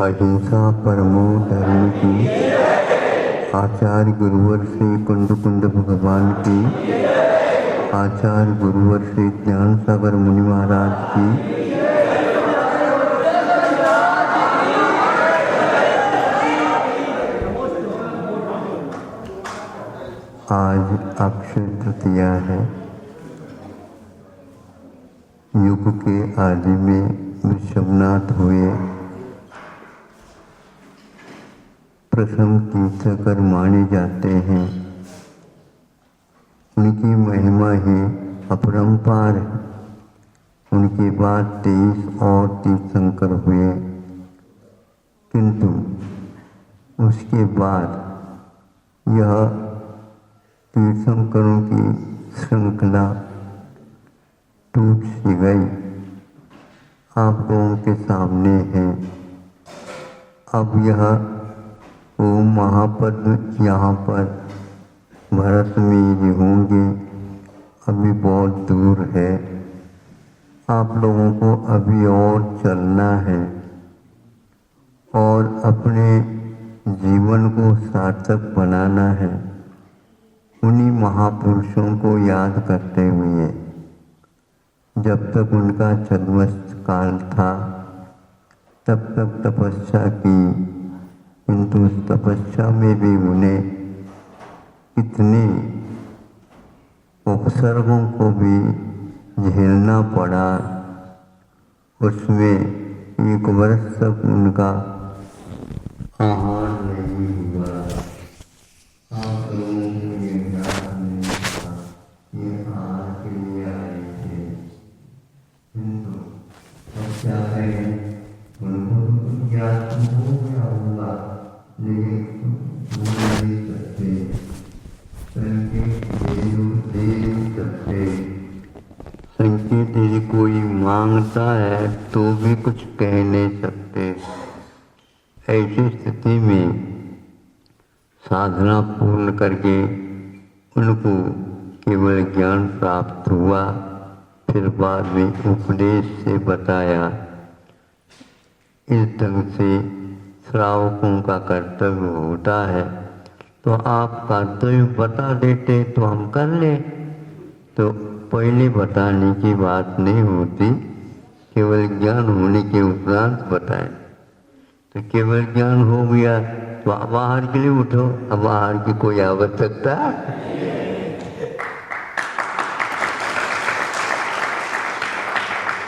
अहिंसा परमो धर्म की। आचार्य गुरुवर श्री कुंड कुंड भगवान की। आचार्य गुरुवर श्री ज्ञान सागर मुनि महाराज की। आज अक्षय तृतीया है। युग के आदि में विश्वनाथ हुए। प्रथम तीर्थंकर माने जाते हैं। उनकी महिमा ही अपरंपार है। उनके बाद 23 और तीर्थंकर हुए, किंतु उसके बाद यह तीर्थंकरों की श्रृंखला टूट सी गई। आप लोगों के सामने है। अब यह ओम महापद यहाँ पर भारत में ही होंगे। अभी बहुत दूर है। आप लोगों को अभी और चलना है और अपने जीवन को सार्थक बनाना है। उन्हीं महापुरुषों को याद करते हुए, जब तक उनका छद्मस्त काल था तब तक तपस्या की, किंतु उस तपस्या में भी उन्हें कितने उपसर्गों को भी झेलना पड़ा। उसमें 1 वर्ष तक उनका आहार नहीं हुआ। आप लोगों को ये याद नहीं था, ये आहार के लिए आए थे, किंतु अब क्या है, उनको तो याद हो गया होगा, लेकिन भूल नहीं सकते, संकेत दे नहीं सकते। संकेत यदि कोई मांगता है तो भी कुछ कह नहीं सकते। ऐसी स्थिति में साधना पूर्ण करके उनको केवल ज्ञान प्राप्त हुआ। फिर बाद में उपदेश से बताया। इस ढंग से श्रावकों का कर्तव्य होता है। तो आप कर्तव्य बता देते तो हम कर ले, तो पहले बताने की बात नहीं होती, केवल ज्ञान होने के उपरांत बताएं। तो केवल ज्ञान हो गया तो अब आहार के लिए उठो। अब आहार की कोई आवश्यकता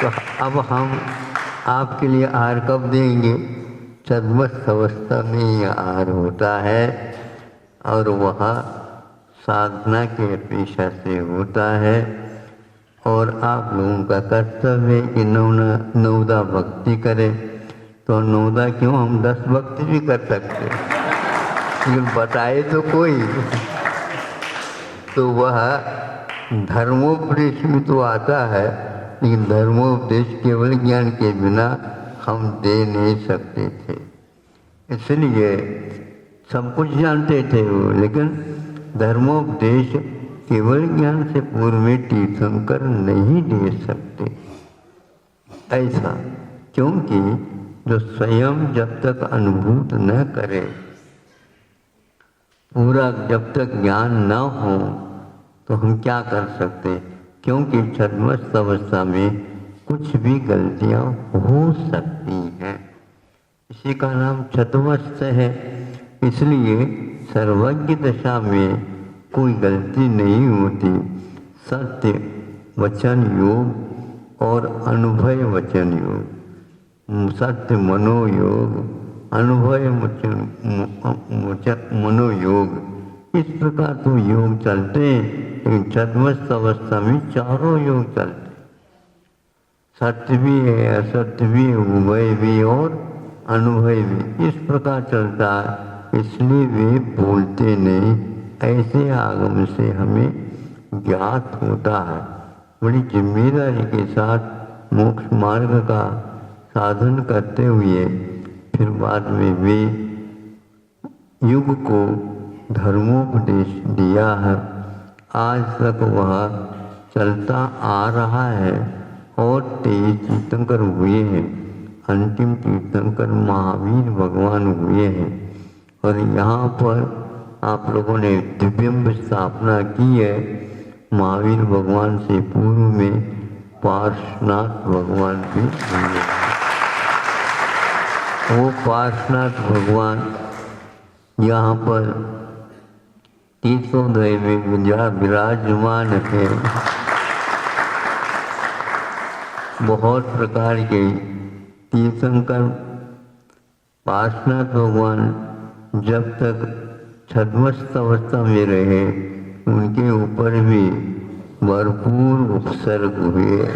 तो अब हम आपके लिए आहार कब देंगे? छद्मस्त अवस्था में यह आहार होता है और वह साधना के अपेक्षा से होता है। और आप लोगों का कर्तव्य है कि नवदा भक्ति करें। तो नवदा क्यों, हम 10 भक्ति भी कर सकते, लेकिन बताए तो कोई। तो वह धर्मोपदेश में तो आता है, लेकिन धर्मोपदेश केवल ज्ञान के बिना हम दे नहीं सकते थे। इसलिए सब कुछ जानते थे वो, लेकिन धर्मोपदेश केवल ज्ञान से पूर्व में तीर्थंकर नहीं दे सकते। ऐसा क्योंकि जो स्वयं जब तक अनुभूत न करे, पूरा जब तक ज्ञान न हो, तो हम क्या कर सकते? क्योंकि छद्मस्त अवस्था में कुछ भी गलतियां हो सकती हैं। इसी का नाम छद्मस्त है। इसलिए सर्वज्ञ दशा में कोई गलती नहीं होती। सत्य वचन योग और अनुभय वचन योग, सत्य मनोयोग, अनुभय मनोयोग, इस प्रकार तो योग चलते हैं। लेकिन छद्मस्त अवस्था में चारों योग चलते, सत्य भी है, असत्य भी है, उभय भी और अनुभय भी, इस प्रकार चलता है। इसलिए वे बोलते नहीं। ऐसे आगम से हमें ज्ञात होता है। बड़ी जिम्मेदारी के साथ मोक्ष मार्ग का साधन करते हुए फिर बाद में वे युग को धर्मोपदेश दिया है। आज तक वह चलता आ रहा है और 23 तीर्थंकर हुए हैं। अंतिम तीर्थंकर महावीर भगवान हुए हैं। और यहाँ पर आप लोगों ने दिव्यम्ब स्थापना की है। महावीर भगवान से पूर्व में पार्श्वनाथ भगवान भी हुए। वो पार्श्वनाथ भगवान यहाँ पर तीर्थोदय में विराजमान है। बहुत प्रकार के तीर्थंकर पार्श्वनाथ भगवान जब तक छद्मस्त अवस्था में रहे उनके ऊपर भी भरपूर उपसर्ग हुए।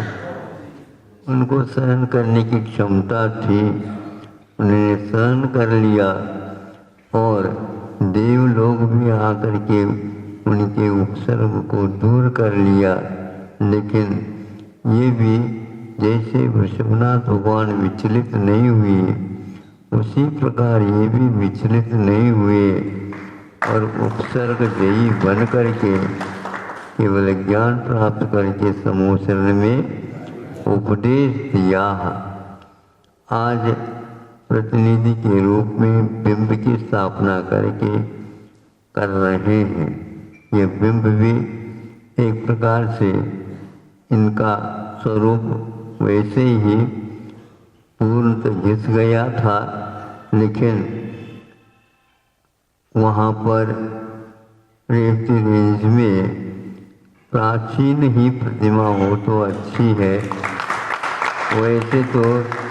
उनको सहन करने की क्षमता थी, उन्होंने सहन कर लिया और देव लोग भी आकर के उनके उपसर्ग को दूर कर लिया। लेकिन ये भी जैसे वृषभनाथ भगवान विचलित नहीं हुए, उसी प्रकार ये भी विचलित नहीं हुए और उपसर्ग जयी बन करके केवल ज्ञान प्राप्त करके समोचरण में उपदेश दिया। आज प्रतिनिधि के रूप में बिंब की स्थापना करके कर रहे हैं। ये बिंब भी एक प्रकार से इनका स्वरूप वैसे ही पूर्णतः घिस गया था, लेकिन वहाँ पर रेवती रेंज में प्राचीन ही प्रतिमा हो तो अच्छी है। वैसे तो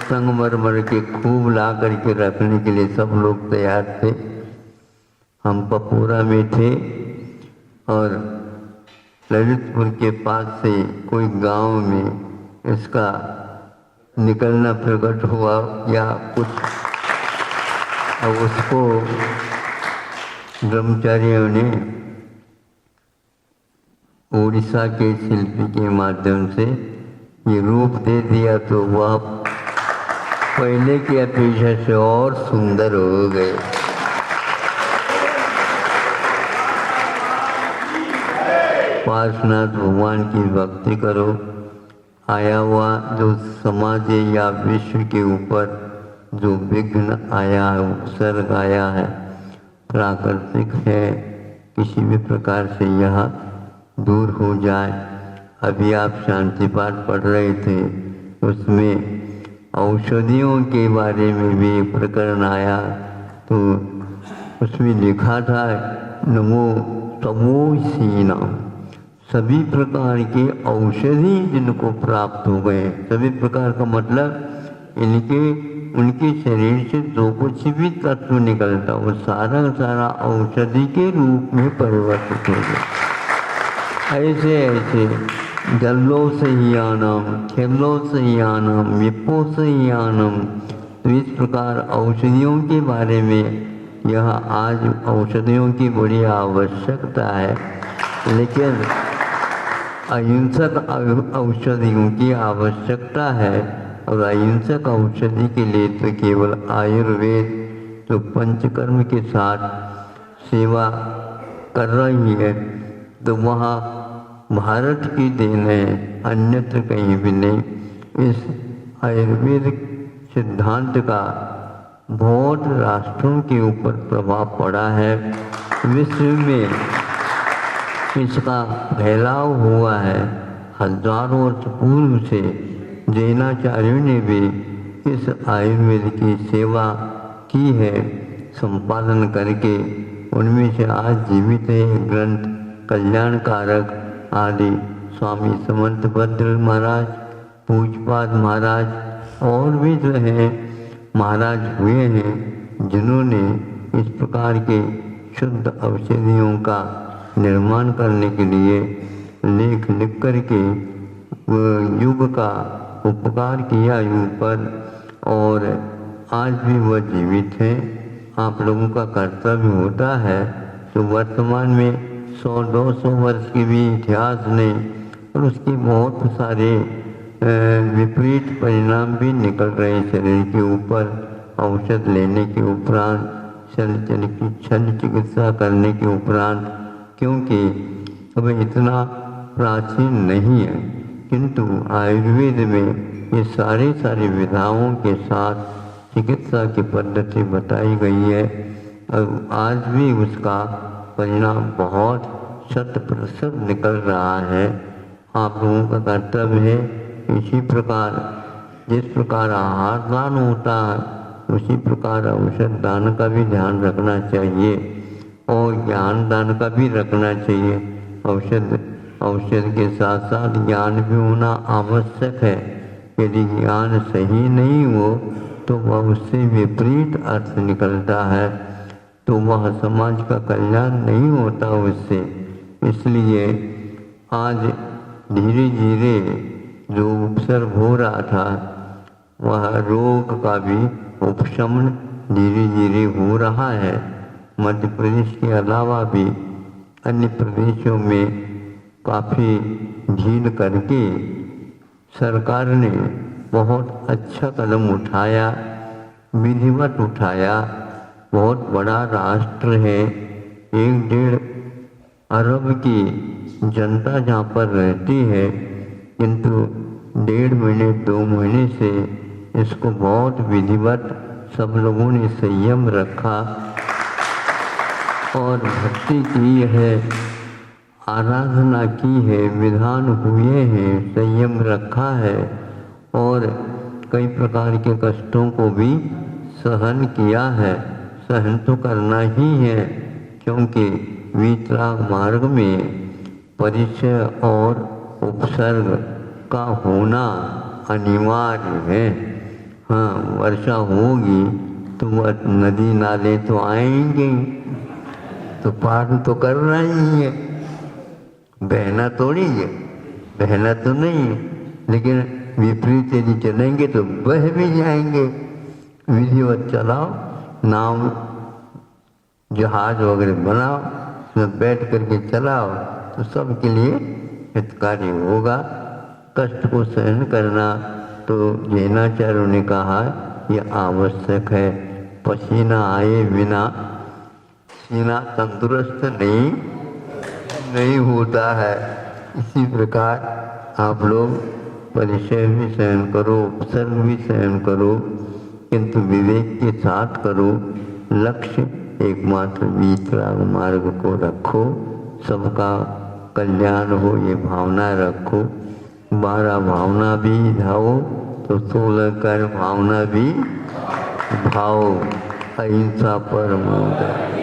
संगमरमर के खूब ला करके रखने के लिए सब लोग तैयार थे। हम पपूरा में थे और ललितपुर के पास से कोई गांव में इसका निकलना प्रकट हुआ या कुछ, अब उसको ब्रह्मचारियों ने उड़ीसा के शिल्पी के माध्यम से ये रूप दे दिया, तो वह पहले की अपेक्षा से और सुंदर हो गए। पार्श्वनाथ भगवान की भक्ति करो। आया हुआ जो समाज या विश्व के ऊपर जो विघ्न आया है, उपसर्ग आया है, प्राकृतिक है, किसी भी प्रकार से यह दूर हो जाए। अभी आप शांति पाठ पढ़ रहे थे, उसमें औषधियों के बारे में भी प्रकरण आया, तो उसमें लिखा था नमो तमोसीना, सभी प्रकार के औषधि जिनको प्राप्त हो गए। सभी प्रकार का मतलब उनके शरीर से जो कुछ भी तत्व निकलता वो सारा सारा औषधि के रूप में परिवर्तित हो गया। ऐसे ऐसे जल्लो सह्यानम, खेलो सह्यानम, विपो सह्यानम, तो इस प्रकार औषधियों के बारे में यह आज औषधियों की बड़ी आवश्यकता है, लेकिन अहिंसक औषधियों की आवश्यकता है। और अहिंसक औषधि के लिए तो केवल आयुर्वेद जो पंचकर्म के साथ सेवा कर रही है, तो वहाँ भारत की देन है, अन्यत्र कहीं भी नहीं। इस आयुर्वेदिक सिद्धांत का बहुत राष्ट्रों के ऊपर प्रभाव पड़ा है। विश्व में इसका फैलाव हुआ है। हजारों वर्ष पूर्व से जैनाचार्यों ने भी इस आयुर्वेद की सेवा की है, संपादन करके। उनमें से आज जीवित है ग्रंथ कल्याणकारक आदि स्वामी समर्थ भद्र महाराज, पूजपाद महाराज और भी जो है महाराज हुए हैं, जिन्होंने इस प्रकार के शुद्ध औषधियों का निर्माण करने के लिए लेख लिख करके युग का उपकार किया युग पर, और आज भी वह जीवित है। आप लोगों का कर्तव्य होता है तो वर्तमान में 100-200 वर्ष की भी इतिहास नहीं, और उसके बहुत सारे विपरीत परिणाम भी निकल रहे हैं शरीर के ऊपर। औषध लेने के उपरांत, शल्य चिकित्सा करने के उपरांत, क्योंकि अब इतना प्राचीन नहीं है, किंतु आयुर्वेद में ये सारी विधाओं के साथ चिकित्सा की पद्धति बताई गई है और आज भी उसका परिणाम बहुत 100% निकल रहा है। आप लोगों का कर्तव्य है इसी प्रकार जिस प्रकार आहार दान होता है उसी प्रकार औषध दान का भी ध्यान रखना चाहिए और ज्ञान दान का भी रखना चाहिए। औषध के साथ साथ ज्ञान भी होना आवश्यक है। यदि ज्ञान सही नहीं हो तो वह उससे विपरीत अर्थ निकलता है तो वह समाज का कल्याण नहीं होता उससे। इसलिए आज धीरे धीरे जो उपसर्ग हो रहा था वह रोग का भी उपशमन धीरे धीरे हो रहा है। मध्य प्रदेश के अलावा भी अन्य प्रदेशों में काफ़ी ढील करके सरकार ने बहुत अच्छा कदम उठाया, विधिवत उठाया। बहुत बड़ा राष्ट्र है, 1-1.5 अरब की जनता जहाँ पर रहती है, किंतु 1.5 महीने 2 महीने से इसको बहुत विधिवत सब लोगों ने संयम रखा और भक्ति की है, आराधना की है, विधान हुए हैं, संयम रखा है और कई प्रकार के कष्टों को भी सहन किया है। सहन तो करना ही है क्योंकि वीतराग मार्ग में परिचय और उपसर्ग का होना अनिवार्य है। हाँ, वर्षा होगी तो वह नदी नाले तो आएंगे, तो पार तो करना ही है, बहना थोड़ी है, बहना तो नहीं है, लेकिन विपरीत यदि चलेंगे तो बह भी जाएंगे। विधिवत चलाओ, नाव जहाज वगैरह बनाओ, उसमें बैठ करके चलाओ तो सबके लिए हितकारी होगा। कष्ट को सहन करना तो जैनाचार्यों ने कहा यह आवश्यक है। पसीना आए बिना सीना तंदुरुस्त नहीं होता है। इसी प्रकार आप लोग परिचय भी सहन करो, उपसर्ग भी सहन करो, किंतु विवेक के साथ करो। लक्ष्य एकमात्र वीतराग मार्ग को रखो, सबका कल्याण हो ये भावना रखो। 12 भावना भी धाओ तो 16 कर भावना भी भाओ। अहिंसा परमो धर्म।